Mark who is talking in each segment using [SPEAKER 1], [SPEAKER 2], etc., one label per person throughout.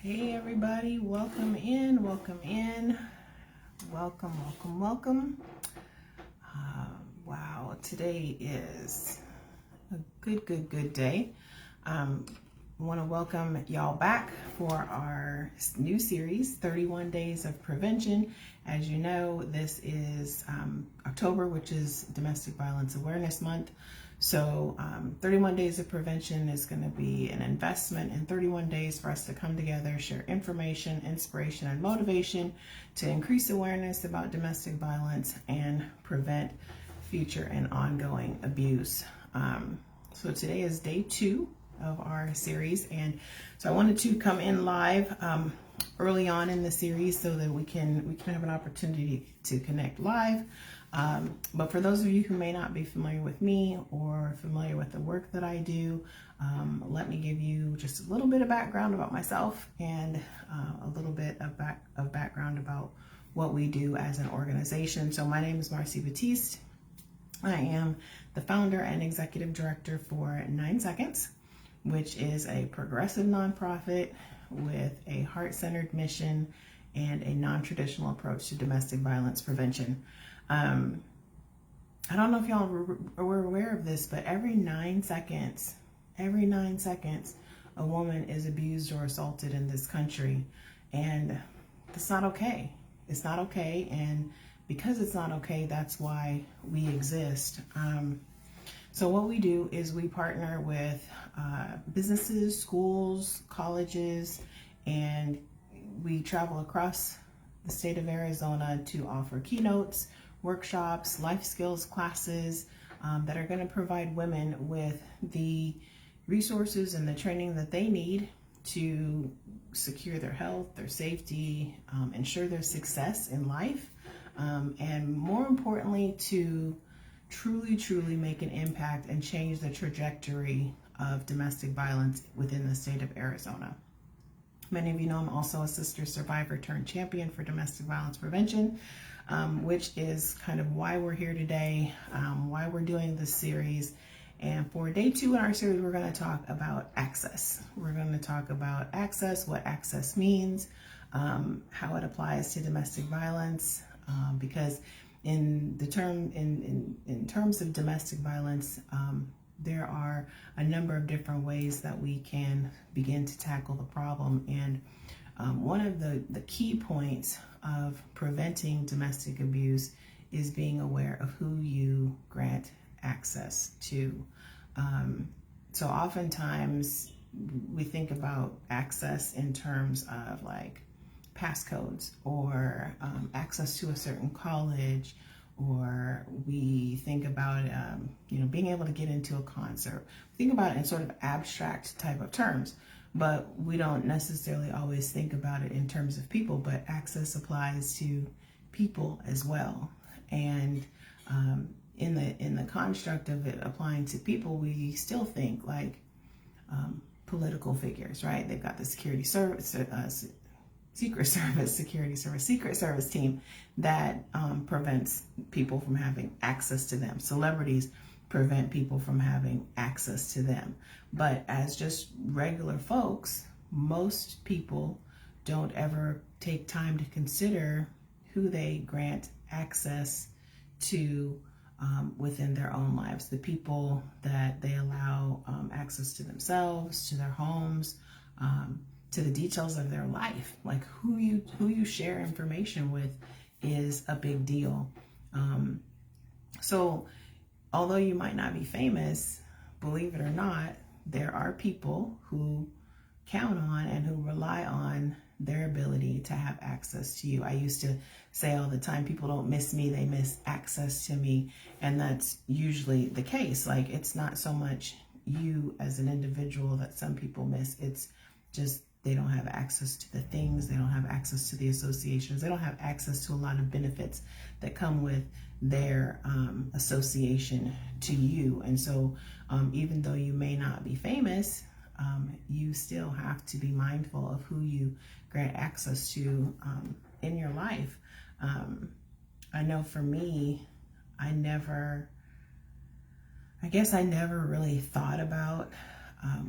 [SPEAKER 1] Hey everybody, welcome in, welcome. Wow, today is a good day. I want to welcome y'all back for our new series, 31 Days of Prevention. As you know, this is October, which is Domestic Violence Awareness Month. So 31 Days of Prevention is going to be an investment in 31 days for us to come together, share information, inspiration, and motivation to increase awareness about domestic violence and prevent future and ongoing abuse. So today is day 2 of our series, and so I wanted to come in live early on in the series so that we can have an opportunity to connect live. But for those of you who may not be familiar with me or familiar with the work that I do, let me give you just a little bit of background about myself and a little bit of background about what we do as an organization. So my name is Marci Batiste. I am the founder and executive director for 9 Seconds, which is a progressive nonprofit with a heart-centered mission and a non-traditional approach to domestic violence prevention. I don't know if y'all were aware of this, but every 9 seconds, a woman is abused or assaulted in this country, and that's not okay. It's not okay, and because it's not okay, that's why we exist. So what we do is we partner with businesses, schools, colleges, and we travel across the state of Arizona to offer keynotes, workshops, life skills classes that are going to provide women with the resources and the training that they need to secure their health, their safety, ensure their success in life, and more importantly, to truly make an impact and change the trajectory of domestic violence within the state of Arizona. Many of you know I'm also a sister survivor turned champion for domestic violence prevention, which is kind of why we're here today, why we're doing this series. And for day 2 in our series, we're going to talk about access. We're going to talk about access, what access means, how it applies to domestic violence, because in terms of domestic violence, there are a number of different ways that we can begin to tackle the problem. And one of the key points of preventing domestic abuse is being aware of who you grant access to. So oftentimes we think about access in terms of like passcodes or access to a certain college, or we think about being able to get into a concert. We think about it in sort of abstract type of terms, but we don't necessarily always think about it in terms of people. But access applies to people as well, and in the construct of it applying to people, we still think like political figures, right? They've got the security service, Secret Service team that prevents people from having access to them. Celebrities prevent people from having access to them. But as just regular folks, most people don't ever take time to consider who they grant access to within their own lives, the people that they allow access to themselves, to their homes, to the details of their life. Like who you share information with is a big deal. So although you might not be famous, believe it or not, there are people who count on and who rely on their ability to have access to you. I used to say all the time, people don't miss me, they miss access to me. And that's usually the case. Like it's not so much you as an individual that some people miss, it's just they don't have access to the things, they don't have access to the associations, they don't have access to a lot of benefits that come with their association to you. And so even though you may not be famous, you still have to be mindful of who you grant access to in your life. I know for me, I never really thought about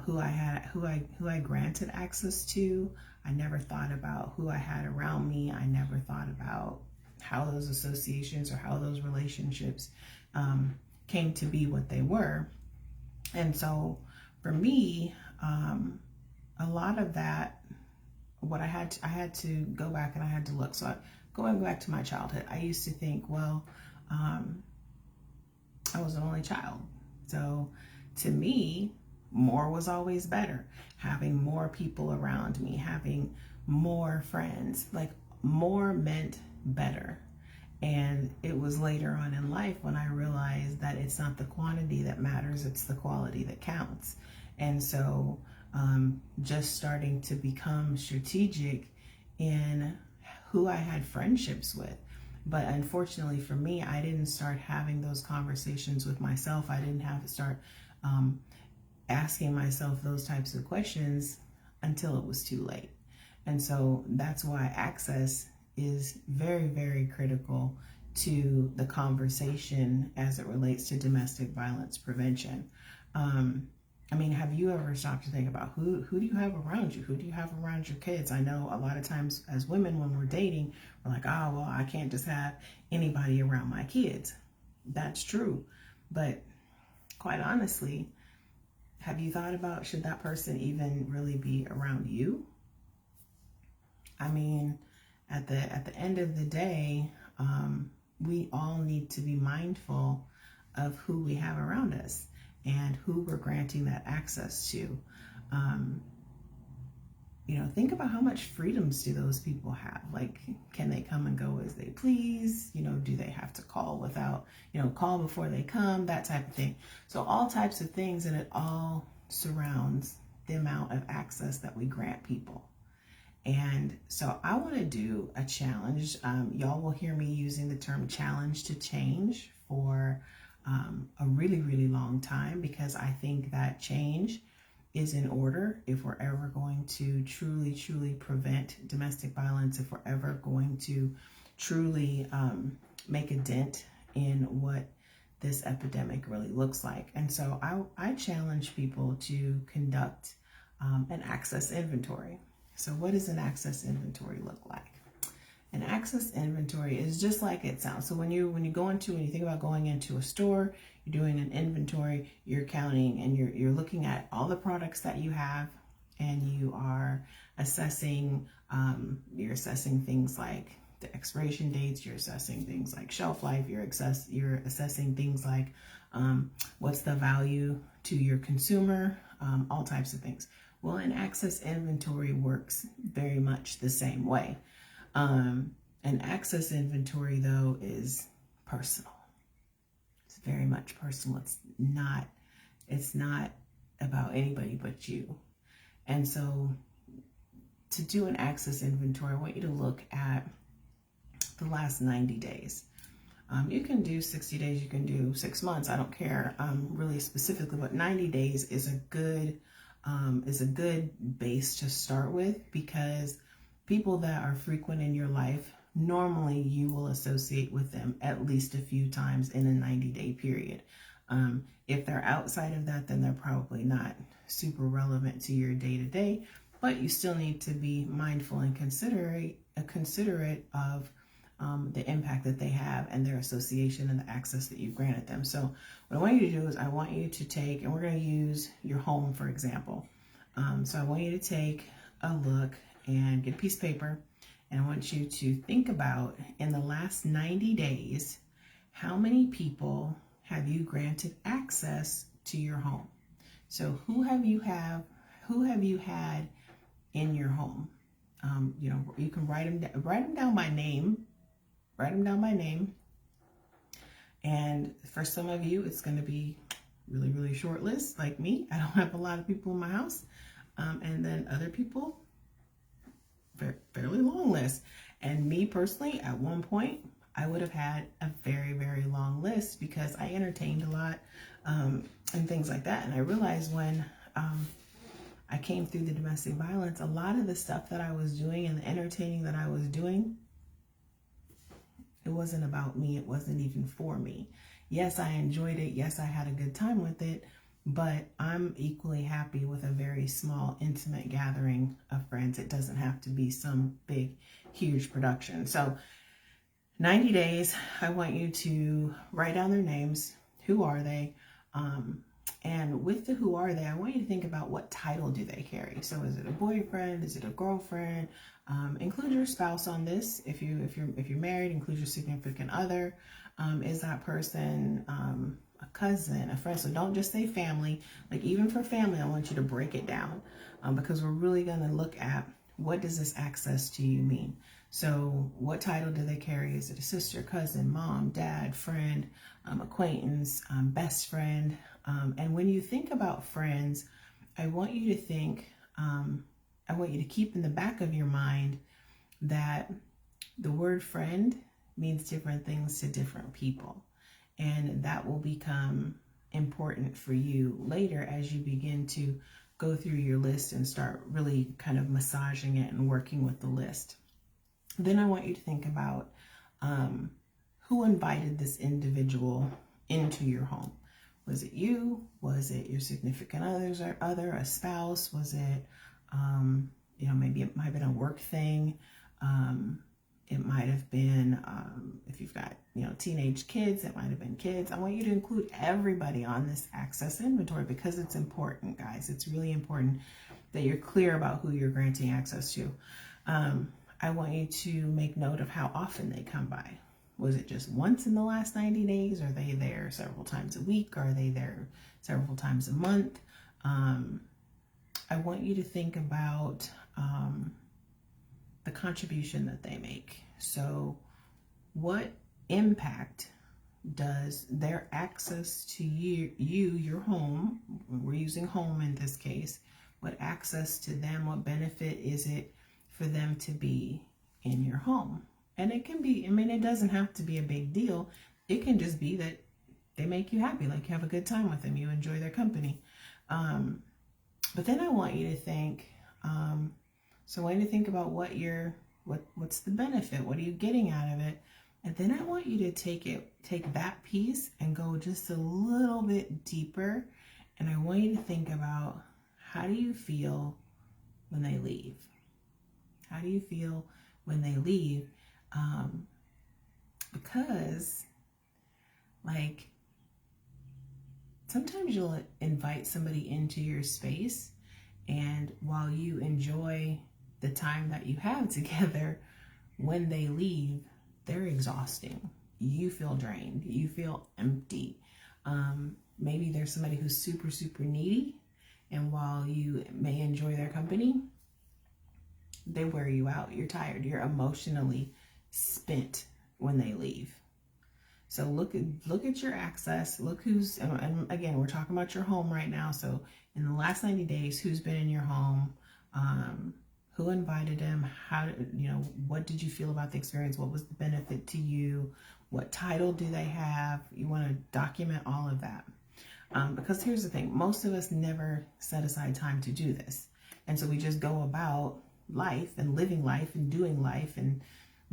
[SPEAKER 1] who I granted access to. I never thought about who I had around me. I never thought about how those associations or how those relationships came to be what they were. And so for me, a lot of that, what I had to go back and I had to look. So going back to my childhood, I used to think, well, I was an only child. So to me, more was always better. Having more people around me, having more friends, like more meant better. And it was later on in life when I realized that it's not the quantity that matters, it's the quality that counts. And so just starting to become strategic in who I had friendships with. But unfortunately for me, I didn't start having those conversations with myself. I didn't have to start asking myself those types of questions until it was too late. And so that's why access is very, very critical to the conversation as it relates to domestic violence prevention. I mean, have you ever stopped to think about who do you have around you? Who do you have around your kids? I know a lot of times as women, when we're dating, we're like, oh, well, I can't just have anybody around my kids. That's true. But quite honestly, have you thought about, should that person even really be around you? I mean, at the end of the day, we all need to be mindful of who we have around us and who we're granting that access to. Think about how much freedoms do those people have? Like, can they come and go as they please? Do they have to call without, call before they come, that type of thing. So all types of things, and it all surrounds the amount of access that we grant people. And so I want to do a challenge. Y'all will hear me using the term challenge to change for a really, really long time, because I think that change is in order if we're ever going to truly, truly prevent domestic violence, if we're ever going to truly make a dent in what this epidemic really looks like. And so I challenge people to conduct an access inventory. So what does an access inventory look like? An access inventory is just like it sounds. So when you think about going into a store, you're doing an inventory, you're counting and you're looking at all the products that you have, and you are assessing, things like the expiration dates, you're assessing things like shelf life, you're assessing things like what's the value to your consumer, all types of things. Well, an access inventory works very much the same way. An access inventory, though, is personal. It's very much personal. It's not about anybody but you. And so to do an access inventory, I want you to look at the last 90 days. You can do 60 days, you can do 6 months. I don't care really specifically, but 90 days is a good base to start with, because people that are frequent in your life, normally you will associate with them at least a few times in a 90-day period. If they're outside of that, then they're probably not super relevant to your day-to-day, but you still need to be mindful and considerate of the impact that they have and their association and the access that you've granted them. So what I want you to do is I want you to take, and we're going to use your home, for example. So I want you to take a look and get a piece of paper, and I want you to think about, in the last 90 days, how many people have you granted access to your home? So who have you had in your home? You can write them down by name. Write them down by name. And for some of you, it's going to be really, really short list, like me. I don't have a lot of people in my house. And then other people, fairly long list. And me personally, at one point, I would have had a very, very long list, because I entertained a lot and things like that. And I realized when I came through the domestic violence, a lot of the stuff that I was doing and the entertaining that I was doing, it wasn't about me. It wasn't even for me. Yes, I enjoyed it. Yes, I had a good time with it, but I'm equally happy with a very small, intimate gathering of friends. It doesn't have to be some big, huge production. So 90 days, I want you to write down their names. Who are they? And with the who are they, I want you to think about what title do they carry. So is it a boyfriend? Is it a girlfriend? Include your spouse on this. If you're married, include your significant other. Is that person a cousin, a friend? So don't just say family. Like even for family, I want you to break it down because we're really going to look at what does this access to you mean. So what title do they carry? Is it a sister, cousin, mom, dad, friend, acquaintance, best friend? And when you think about friends, I want you to think, I want you to keep in the back of your mind that the word friend means different things to different people. And that will become important for you later as you begin to go through your list and start really kind of massaging it and working with the list. Then I want you to think about who invited this individual into your home. Was it you? Was it your significant other, a spouse? Was it, maybe it might have been a work thing. It might have been, if you've got, teenage kids, it might have been kids. I want you to include everybody on this access inventory because it's important, guys. It's really important that you're clear about who you're granting access to. I want you to make note of how often they come by. Was it just once in the last 90 days? Are they there several times a week? Are they there several times a month? I want you to think about the contribution that they make. So what impact does their access to you, your home, we're using home in this case, what access to them, what benefit is it for them to be in your home? And it can be, it doesn't have to be a big deal. It can just be that they make you happy, like you have a good time with them, you enjoy their company. But then I want you to think, so I want you to think about what's the benefit? What are you getting out of it? And then I want you to take that piece and go just a little bit deeper. And I want you to think about, how do you feel when they leave? How do you feel when they leave? Because sometimes you'll invite somebody into your space, and while you enjoy the time that you have together, when they leave, they're exhausting. You feel drained. You feel empty. Maybe there's somebody who's super, super needy, and while you may enjoy their company, they wear you out. You're tired. You're emotionally spent when they leave. So look at your access. Look who's, and again, we're talking about your home right now. So in the last 90 days, who's been in your home? Who invited them? What did you feel about the experience? What was the benefit to you? What title do they have? You want to document all of that. Because here's the thing, most of us never set aside time to do this. And so we just go about life and living life and doing life and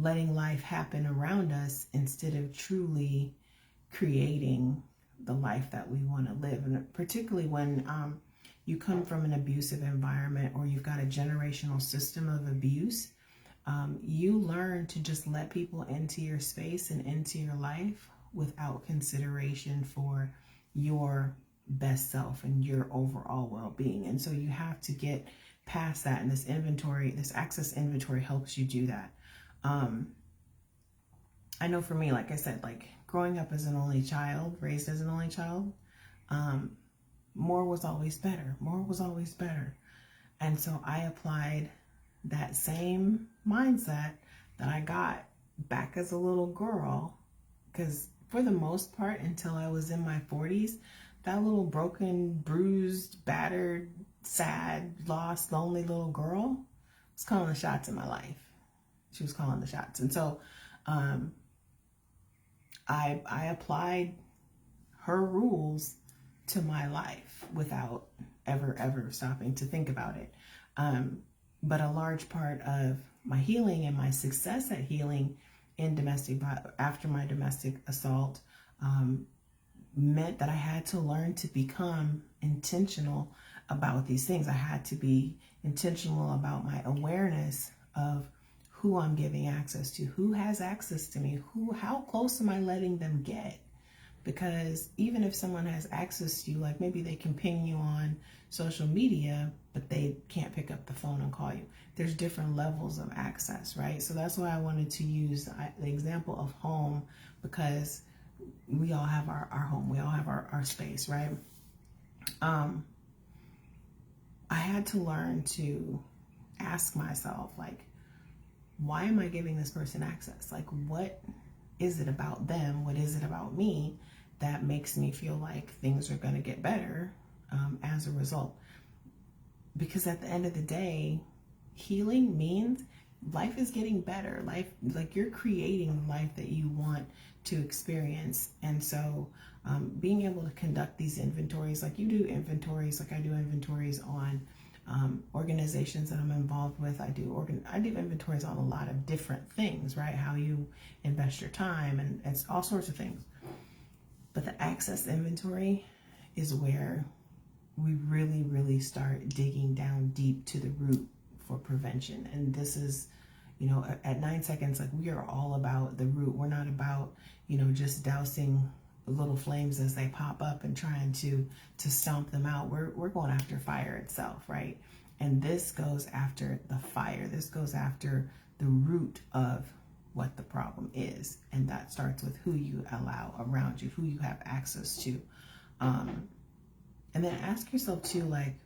[SPEAKER 1] letting life happen around us instead of truly creating the life that we want to live. And particularly when you come from an abusive environment or you've got a generational system of abuse, you learn to just let people into your space and into your life without consideration for your best self and your overall well-being. And so you have to get past that, and this access inventory helps you do that. I know for me, like I said, growing up as an only child, raised as an only child, more was always better. More was always better. And so I applied that same mindset that I got back as a little girl, because for the most part, until I was in my 40s, that little broken, bruised, battered, sad, lost, lonely little girl was calling the shots in my life. She was calling the shots. And so I applied her rules to my life without ever stopping to think about it. But a large part of my healing and my success at healing in after my domestic assault meant that I had to learn to become intentional about these things. I had to be intentional about my awareness of who I'm giving access to, who has access to me, how close am I letting them get? Because even if someone has access to you, like maybe they can ping you on social media, but they can't pick up the phone and call you. There's different levels of access, right? So that's why I wanted to use the example of home, because we all have our home. We all have our space, right? I had to learn to ask myself, like, why am I giving this person access? Like, what is it about them? What is it about me that makes me feel like things are going to get better as a result? Because at the end of the day, healing means life is getting better. Life, like, you're creating the life that you want to experience. And so being able to conduct these inventories, like you do inventories, like I do inventories on organizations that I'm involved with. I do inventories on a lot of different things, right? How you invest your time, and it's all sorts of things. But the access inventory is where we really, really start digging down deep to the root for prevention. And this is, at 9 seconds, like, we are all about the root. We're not about, just dousing little flames as they pop up and trying to stomp them out. We're going after fire itself, right? And this goes after the fire. This goes after the root of what the problem is. And that starts with who you allow around you, who you have access to. And then ask yourself too, like,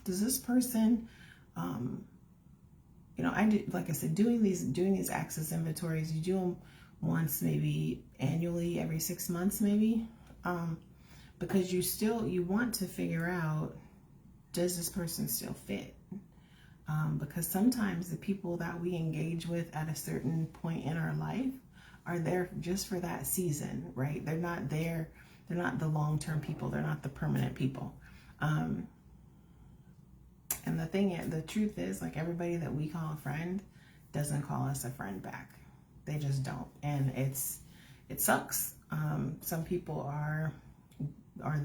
[SPEAKER 1] does this person, I do, like I said, doing these access inventories, you do them once, maybe annually, every 6 months, maybe, because you want to figure out, does this person still fit? Because sometimes the people that we engage with at a certain point in our life are there just for that season, right? They're not there. They're not the long-term people. They're not the permanent people. And the truth is, like, everybody that we call a friend doesn't call us a friend back. They just don't. And it sucks. Some people are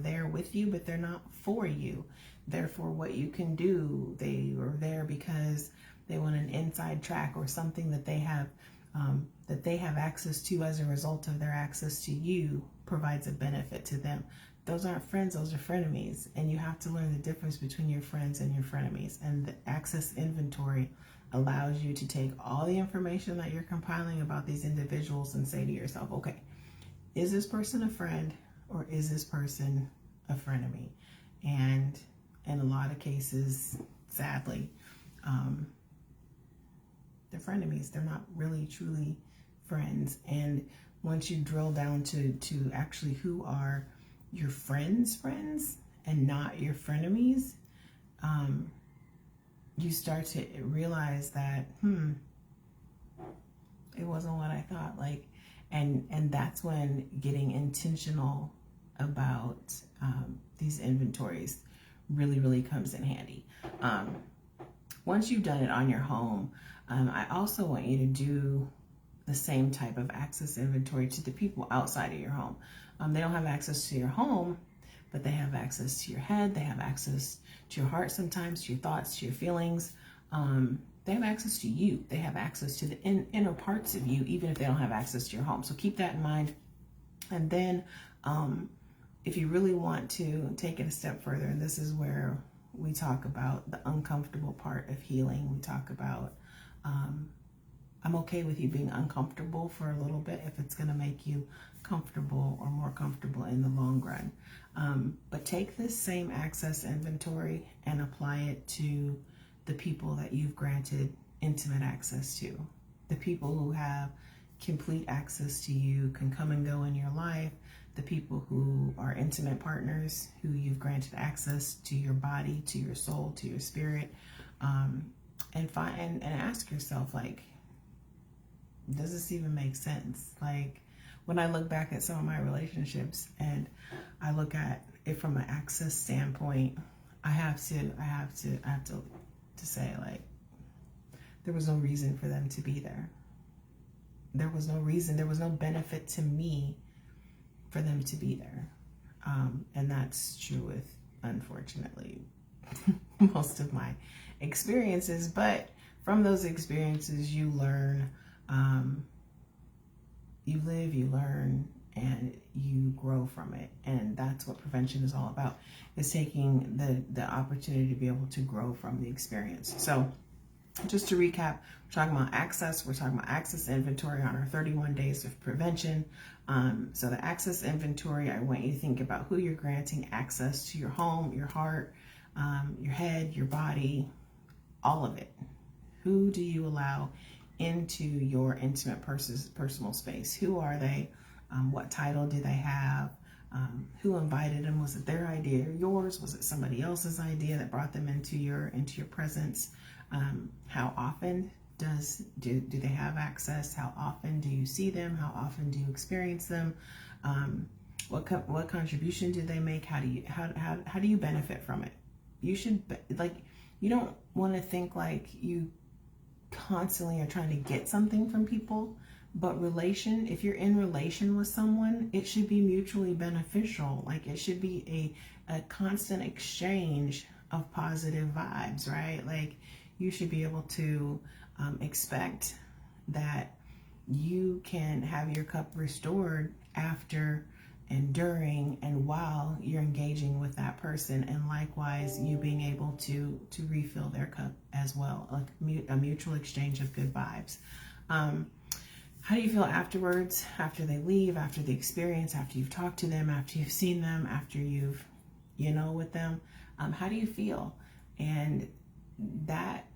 [SPEAKER 1] there with you, but they're not for you. They're for what you can do. They are there because they want an inside track or something that they have access to as a result of their access to you provides a benefit to them. Those aren't friends, those are frenemies. And you have to learn the difference between your friends and your frenemies. And the access inventory allows you to take all the information that you're compiling about these individuals and say to yourself, okay, is this person a friend or is this person a frenemy? And in a lot of cases, sadly, they're frenemies. They're not really truly friends. And once you drill down to actually who are your friends' friends and not your frenemies, you start to realize that, it wasn't what I thought. Like, and that's when getting intentional about these inventories really, really comes in handy. Once you've done it on your home, I also want you to do the same type of access inventory to the people outside of your home. They don't have access to your home, but they have access to your head. They have access to your heart sometimes, to your thoughts, to your feelings. They have access to you. They have access to the inner parts of you, even if they don't have access to your home. So keep that in mind. And then if you really want to take it a step further, and this is where we talk about the uncomfortable part of healing. We talk about, I'm okay with you being uncomfortable for a little bit if it's going to make you comfortable or more comfortable in the long run. But take this same access inventory and apply it to the people that you've granted intimate access to. The people who have complete access to you, can come and go in your life. The people who are intimate partners, who you've granted access to your body, to your soul, to your spirit. And ask yourself, like, does this even make sense? Like, when I look back at some of my relationships and I look at it from an access standpoint, I have to say, like, there was no reason for them to be there. There was no reason, there was no benefit to me for them to be there. And that's true with, unfortunately, most of my experiences. But from those experiences, you learn, you live, you learn, and you grow from it. And that's what prevention is all about, is taking the opportunity to be able to grow from the experience. So just to recap, we're talking about access. We're talking about access inventory on our 31 days of prevention. So the access inventory, I want you to think about who you're granting access to: your home, your heart, your head, your body, all of it. Who do you allow into your intimate personal space? Who are they? What title do they have? Who invited them? Was it their idea or yours? Was it somebody else's idea that brought them into your presence? How often do they have access? How often do you see them? How often do you experience them? What contribution do they make? How do you benefit from it? You should, you don't want to think like you constantly are trying to get something from people. But if you're in relation with someone, it should be mutually beneficial. Like, it should be a constant exchange of positive vibes, right? Like, you should be able to expect that you can have your cup restored after and during and while you're engaging with that person, and likewise you being able to refill their cup as well, like a mutual exchange of good vibes. How do you feel afterwards, after they leave, after the experience, after you've talked to them, after you've seen them, after you've, with them? How do you feel? And that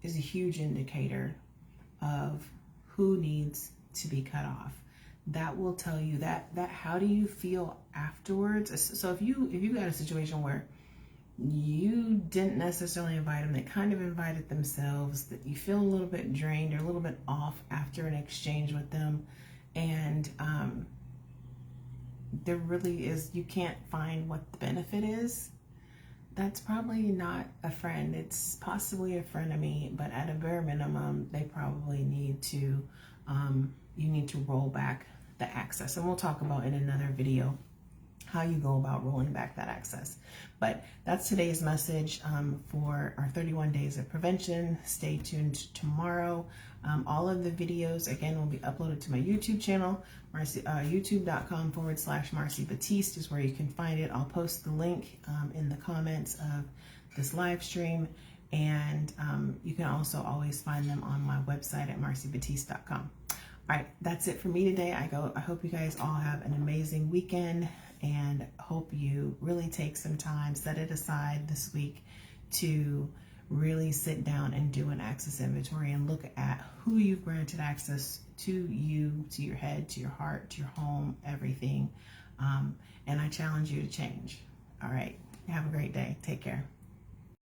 [SPEAKER 1] is a huge indicator of who needs to be cut off. That will tell you that how do you feel afterwards? So if you got a situation where you didn't necessarily invite them, they kind of invited themselves, that you feel a little bit drained or a little bit off after an exchange with them, and there really is, you can't find what the benefit is, that's probably not a friend. It's possibly a frenemy, but at a bare minimum, they probably need to, you need to roll back the access. And we'll talk about in another video how you go about rolling back that access. But that's today's message for our 31 days of prevention. Stay tuned tomorrow. All of the videos, again, will be uploaded to my YouTube channel. YouTube.com/Marci Batiste is where you can find it. I'll post the link in the comments of this live stream. And you can also always find them on my website at marcibatiste.com. All right, that's it for me today. I hope you guys all have an amazing weekend, and hope you really take some time, set it aside this week to really sit down and do an access inventory and look at who you've granted access to, you, to your head, to your heart, to your home, everything. And I challenge you to change. All right, have a great day. Take care.